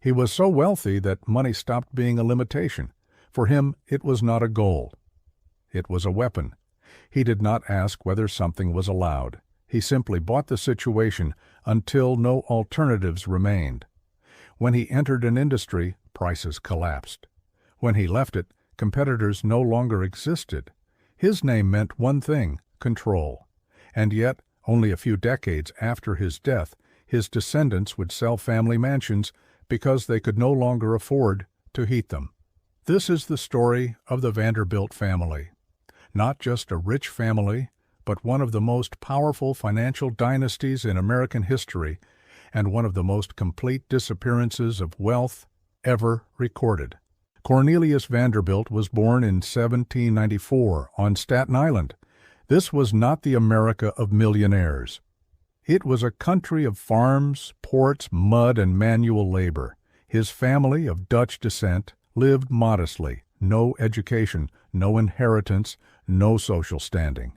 He was so wealthy that money stopped being a limitation. For him, it was not a goal. It was a weapon. He did not ask whether something was allowed. He simply bought the situation until no alternatives remained. When he entered an industry, prices collapsed. When he left it, competitors no longer existed. His name meant one thing: control. And yet, only a few decades after his death, his descendants would sell family mansions because they could no longer afford to heat them. This is the story of the Vanderbilt family. Not just a rich family, but one of the most powerful financial dynasties in American history and one of the most complete disappearances of wealth ever recorded. Cornelius Vanderbilt was born in 1794 on Staten Island. This was not the America of millionaires. It was a country of farms, ports, mud, and manual labor. His family, of Dutch descent, lived modestly. No education, no inheritance, no social standing.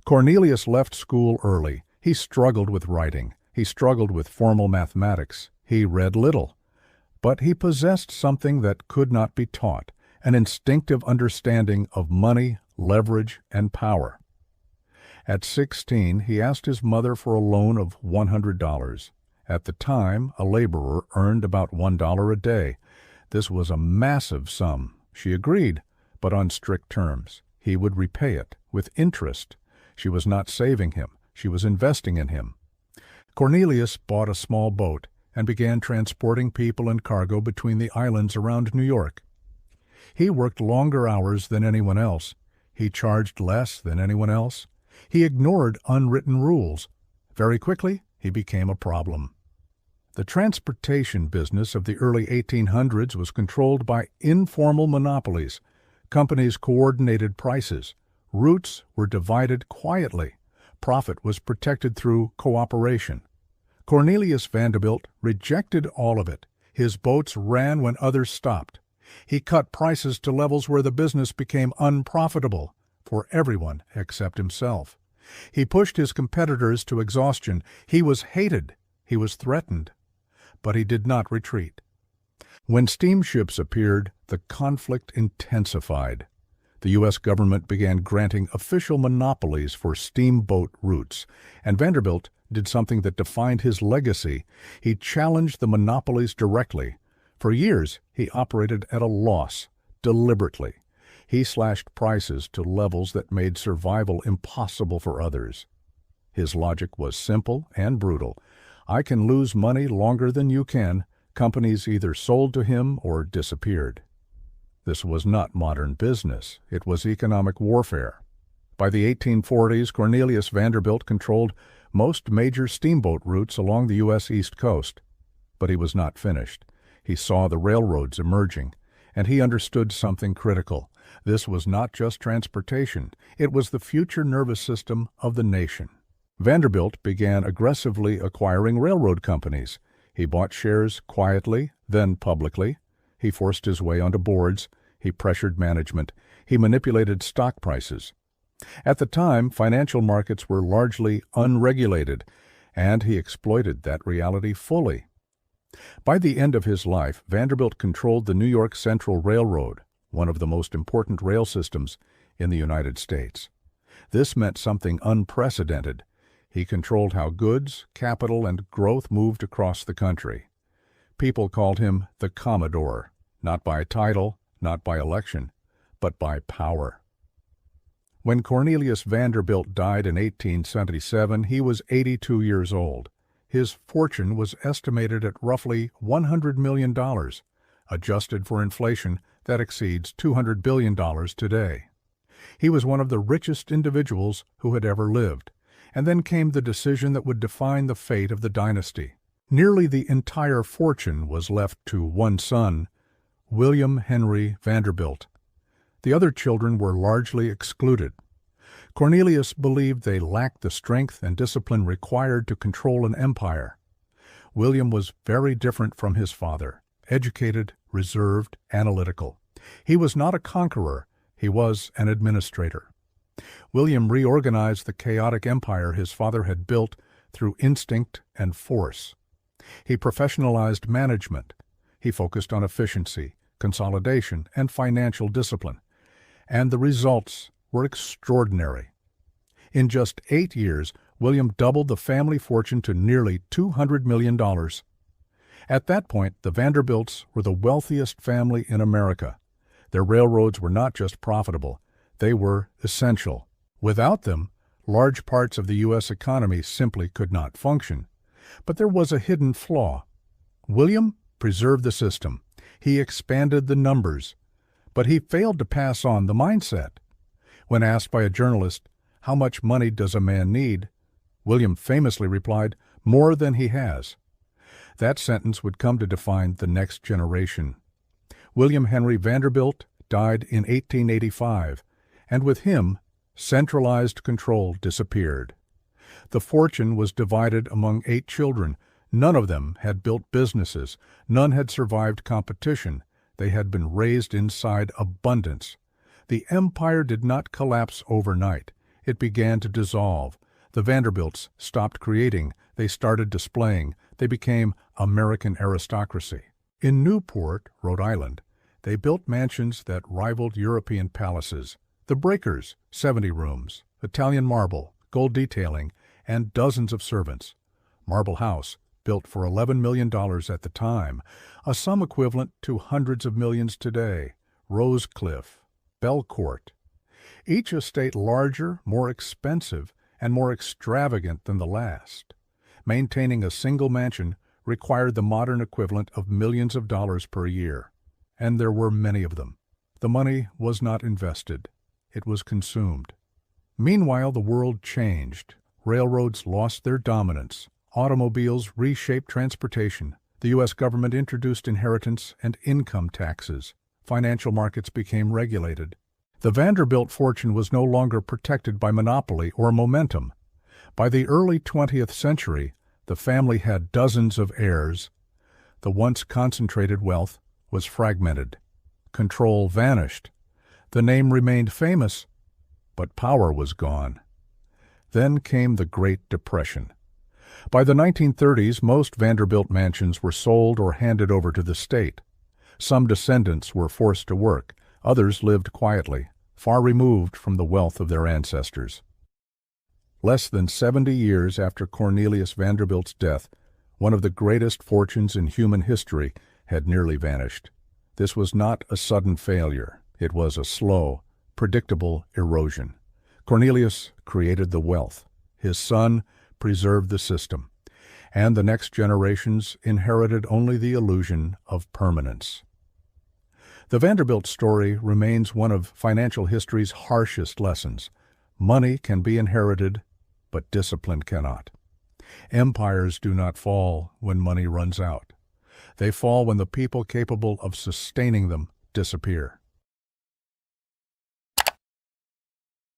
Cornelius left school early. He struggled with writing. He struggled with formal mathematics. He read little. But he possessed something that could not be taught, an instinctive understanding of money, leverage, and power. At 16, he asked his mother for a loan of $100. At the time, a laborer earned about $1 a day. This was a massive sum. She agreed, but on strict terms. He would repay it, with interest. She was not saving him. She was investing in him. Cornelius bought a small boat and began transporting people and cargo between the islands around New York. He worked longer hours than anyone else. He charged less than anyone else. He ignored unwritten rules. Very quickly, he became a problem. The transportation business of the early 1800s was controlled by informal monopolies. Companies coordinated prices. Routes were divided quietly. Profit was protected through cooperation. Cornelius Vanderbilt rejected all of it. His boats ran when others stopped. He cut prices to levels where the business became unprofitable for everyone except himself. He pushed his competitors to exhaustion. He was hated. He was threatened. But he did not retreat. When steamships appeared, the conflict intensified. The U.S. government began granting official monopolies for steamboat routes, and Vanderbilt did something that defined his legacy. He challenged the monopolies directly. For years, he operated at a loss, deliberately. He slashed prices to levels that made survival impossible for others. His logic was simple and brutal. I can lose money longer than you can. Companies either sold to him or disappeared. This was not modern business. It was economic warfare. By the 1840s, Cornelius Vanderbilt controlled most major steamboat routes along the U.S. East Coast. But he was not finished. He saw the railroads emerging, and he understood something critical. This was not just transportation. It was the future nervous system of the nation. Vanderbilt began aggressively acquiring railroad companies. He bought shares quietly, then publicly. He forced his way onto boards. He pressured management. He manipulated stock prices. At the time, financial markets were largely unregulated, and he exploited that reality fully. By the end of his life, Vanderbilt controlled the New York Central Railroad, one of the most important rail systems in the United States. This meant something unprecedented. He controlled how goods, capital, and growth moved across the country. People called him the Commodore, not by title, not by election, but by power. When Cornelius Vanderbilt died in 1877, he was 82 years old. His fortune was estimated at roughly $100 million. Adjusted for inflation, that exceeds $200 billion today. He was one of the richest individuals who had ever lived. And then came the decision that would define the fate of the dynasty. Nearly the entire fortune was left to one son, William Henry Vanderbilt. The other children were largely excluded. Cornelius believed they lacked the strength and discipline required to control an empire. William was very different from his father, educated, reserved, analytical. He was not a conqueror, he was an administrator. William reorganized the chaotic empire his father had built through instinct and force. He professionalized management. He focused on efficiency, consolidation, and financial discipline. And the results were extraordinary. In just 8 years, William doubled the family fortune to nearly $200 million. At that point, the Vanderbilts were the wealthiest family in America. Their railroads were not just profitable, they were essential. Without them, large parts of the U.S. economy simply could not function. But there was a hidden flaw. William preserved the system. He expanded the numbers. But he failed to pass on the mindset. When asked by a journalist, "How much money does a man need?" William famously replied, "More than he has." That sentence would come to define the next generation. William Henry Vanderbilt died in 1885, and with him, centralized control disappeared. The fortune was divided among 8 children. None of them had built businesses. None had survived competition. They had been raised inside abundance. The empire did not collapse overnight. It began to dissolve. The Vanderbilts stopped creating. They started displaying. They became American aristocracy. In Newport, Rhode Island, they built mansions that rivaled European palaces. The Breakers, 70 rooms, Italian marble, gold detailing, and dozens of servants. Marble House, built for $11 million at the time, a sum equivalent to hundreds of millions today. Rose Cliff, Belcourt. Each estate larger, more expensive, and more extravagant than the last. Maintaining a single mansion required the modern equivalent of millions of dollars per year. And there were many of them. The money was not invested. It was consumed. Meanwhile, the world changed. Railroads lost their dominance. Automobiles reshaped transportation. The U.S. government introduced inheritance and income taxes. Financial markets became regulated. The Vanderbilt fortune was no longer protected by monopoly or momentum. By the early 20th century, the family had dozens of heirs. The once concentrated wealth was fragmented. Control vanished. The name remained famous, but power was gone. Then came the Great Depression. By the 1930s, most Vanderbilt mansions were sold or handed over to the state. Some descendants were forced to work. Others lived quietly, far removed from the wealth of their ancestors. Less than 70 years after Cornelius Vanderbilt's death, one of the greatest fortunes in human history had nearly vanished. This was not a sudden failure. It was a slow, predictable erosion. Cornelius created the wealth. His son preserved the system. And the next generations inherited only the illusion of permanence. The Vanderbilt story remains one of financial history's harshest lessons. Money can be inherited, but discipline cannot. Empires do not fall when money runs out. They fall when the people capable of sustaining them disappear.